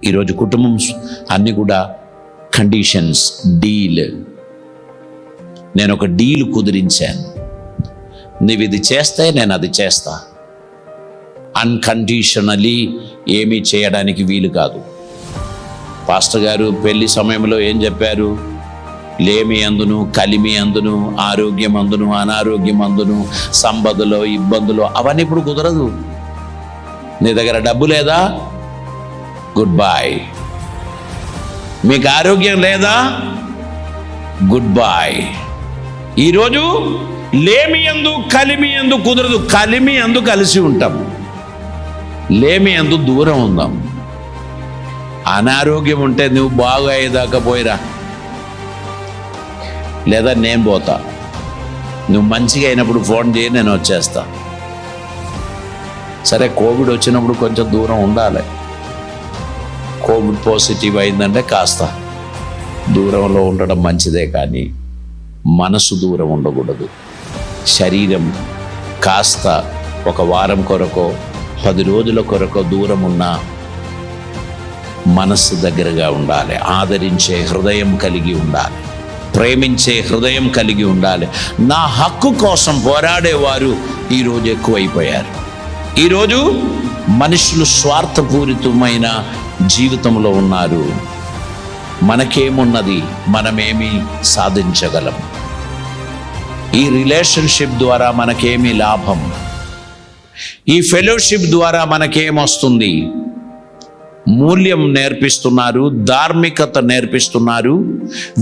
ఈరోజు కుటుంబం అన్నీ కూడా కండిషన్స్, డీల్. నేను ఒక డీల్ కుదిరించాను, నువ్వు ఇది చేస్తే నేను అది చేస్తా. అన్కండిషనలీ ఏమీ చేయడానికి వీలు కాదు. పాస్టర్ గారు పెళ్లి సమయంలో ఏం చెప్పారు? లేమి అందును, కలిమి అందును, ఆరోగ్యం అందును, అనారోగ్యం అందును, సంపదలో ఇబ్బందులు, అవన్నీ ఇప్పుడు కుదరదు. నీ దగ్గర డబ్బు లేదా? Good bye. మీకు ఆరోగ్యం లేదా? Good bye. ఈరోజు లేమి అందు, కలిమి అందు కుదరదు. కలిమి అందు కలిసి ఉంటాం, లేమి అందు దూరం ఉందాం. అనారోగ్యం ఉంటే నువ్వు బాగా అయ్యేదాకా పోయిరా, లేదా నేను పోతా. నువ్వు మంచిగా అయినప్పుడు ఫోన్ చేయి, నేను వచ్చేస్తా. సరే, కోవిడ్ వచ్చినప్పుడు కొంచెం దూరం ఉండాలి. కోవిడ్ పాజిటివ్ అయిందంటే కాస్త దూరంలో ఉండడం మంచిదే, కానీ మనసు దూరం ఉండకూడదు. శరీరం కాస్త ఒక వారం కొరకో 10 రోజుల కొరకో దూరం ఉన్న మనస్సు దగ్గరగా ఉండాలి. ఆదరించే హృదయం కలిగి ఉండాలి, ప్రేమించే హృదయం కలిగి ఉండాలి. నా హక్కు కోసం పోరాడేవారు ఈరోజు ఎక్కువైపోయారు. ఈరోజు మనుషులు స్వార్థపూరితమైన జీవితంలో ఉన్నారు. మనకేమున్నది? మనమేమి సాధించగలం? ఈ రిలేషన్షిప్ ద్వారా మనకేమి లాభం? ఈ ఫెలోషిప్ ద్వారా మనకేమొస్తుంది? మూల్యం నేర్పిస్తున్నారు, ధార్మికత నేర్పిస్తున్నారు,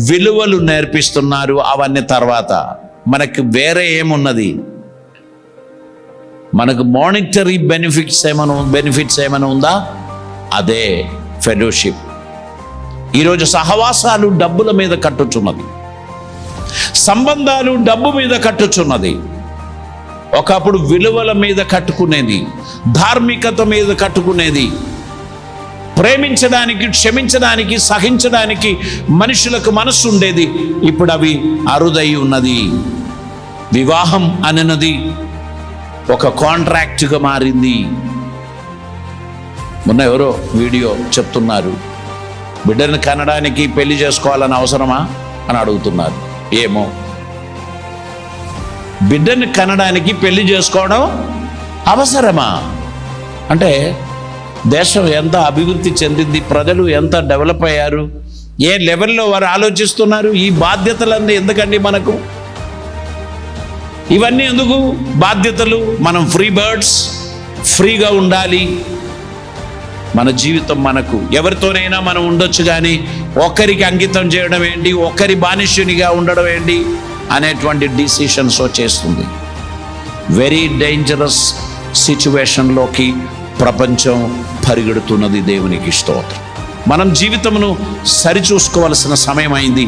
విలువలు నేర్పిస్తున్నారు. అవన్నీ తర్వాత మనకు వేరే ఏమున్నది? మనకు మానిటరీ బెనిఫిట్స్ ఏమైనా ఉందా? అదే ఫెలోషిప్. ఈరోజు సహవాసాలు డబ్బుల మీద కట్టుచున్నది, సంబంధాలు డబ్బు మీద కట్టుచున్నది. ఒకప్పుడు విలువల మీద కట్టుకునేది, ధార్మికత మీద కట్టుకునేది, ప్రేమించడానికి, క్షమించడానికి, సహించడానికి మనుషులకు మనస్సు ఉండేది. ఇప్పుడు అవి అరుదై ఉన్నది. వివాహం అనేది ఒక కాంట్రాక్ట్గా మారింది. మొన్న ఎవరో వీడియో చెప్తున్నారు, బిడ్డను కనడానికి పెళ్లి చేసుకోవాలని అవసరమా అని అడుగుతున్నారు. ఏమో, బిడ్డను కనడానికి పెళ్లి చేసుకోవడం అవసరమా అంటే దేశం ఎంత అభివృద్ధి చెందింది, ప్రజలు ఎంత డెవలప్ అయ్యారు, ఏ లెవెల్లో వారు ఆలోచిస్తున్నారు. ఈ బాధ్యతలన్నీ ఎందుకండి మనకు? ఇవన్నీ ఎందుకు బాధ్యతలు? మనం ఫ్రీ బర్డ్స్, ఫ్రీగా ఉండాలి. మన జీవితం మనకు. ఎవరితోనైనా మనం ఉండొచ్చు, కానీ ఒకరికి అంకితం చేయడం ఏంటి, ఒకరి బానిసునిగా ఉండడం ఏంటి అనేటువంటి డిసిషన్స్ వచ్చేస్తుంది. వెరీ డేంజరస్ సిచ్యువేషన్లోకి ప్రపంచం పరిగెడుతున్నది. దేవునికి స్తోత్రం. మనం జీవితమును సరిచూసుకోవలసిన సమయమైంది,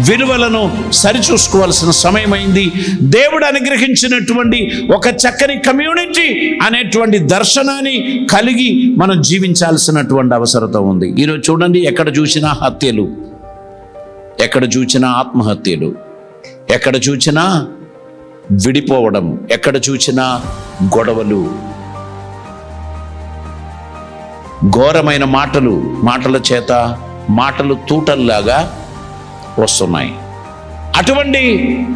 విలువలను సరిచూసుకోవలసిన సమయమైంది. దేవుడు అనుగ్రహించినటువంటి ఒక చక్కని కమ్యూనిటీ అనేటువంటి దర్శనాన్ని కలిగి మనం జీవించాల్సినటువంటి అవసరత ఉంది. ఈరోజు చూడండి, ఎక్కడ చూసినా హత్యలు, ఎక్కడ చూసినా ఆత్మహత్యలు, ఎక్కడ చూసినా విడిపోవడం, ఎక్కడ చూసినా గొడవలు, ఘోరమైన మాటల చేత మాటలు తూటల్లాగా వస్తున్నాయి. అటువంటి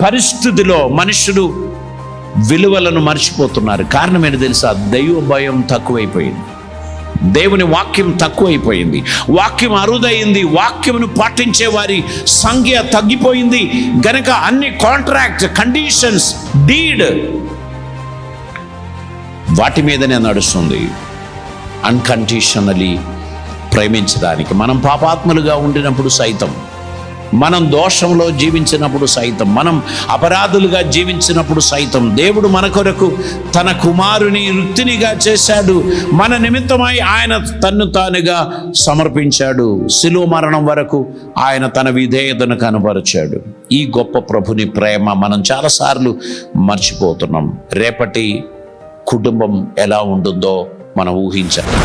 పరిస్థితిలో మనుషులు విలువలను మర్చిపోతున్నారు. కారణం ఏంటి తెలుసా? దైవ భయం తక్కువైపోయింది, దేవుని వాక్యం తక్కువైపోయింది, వాక్యం అరుదైంది, వాక్యమును పాటించే వారి సంఖ్య తగ్గిపోయింది. గనక అన్ని కాంట్రాక్ట్, కండిషన్స్, డీడ్ వాటి మీదనే నడుస్తుంది. అన్కండిషనలీ ప్రేమించడానికి, మనం పాపాత్ములుగా ఉండినప్పుడు సైతం, మనం దోషంలో జీవించినప్పుడు సైతం, మనం అపరాధులుగా జీవించినప్పుడు సైతం దేవుడు మన కొరకు తన కుమారుని వృత్తినిగా చేశాడు. మన నిమిత్తమై ఆయన తన్ను తానుగా సమర్పించాడు. శిలువ మరణం వరకు ఆయన తన విధేయతను కనబరిచాడు. ఈ గొప్ప ప్రభుని ప్రేమ మనం చాలాసార్లు మర్చిపోతున్నాం. రేపటి కుటుంబం ఎలా ఉంటుందో మనం ఊహించాలి.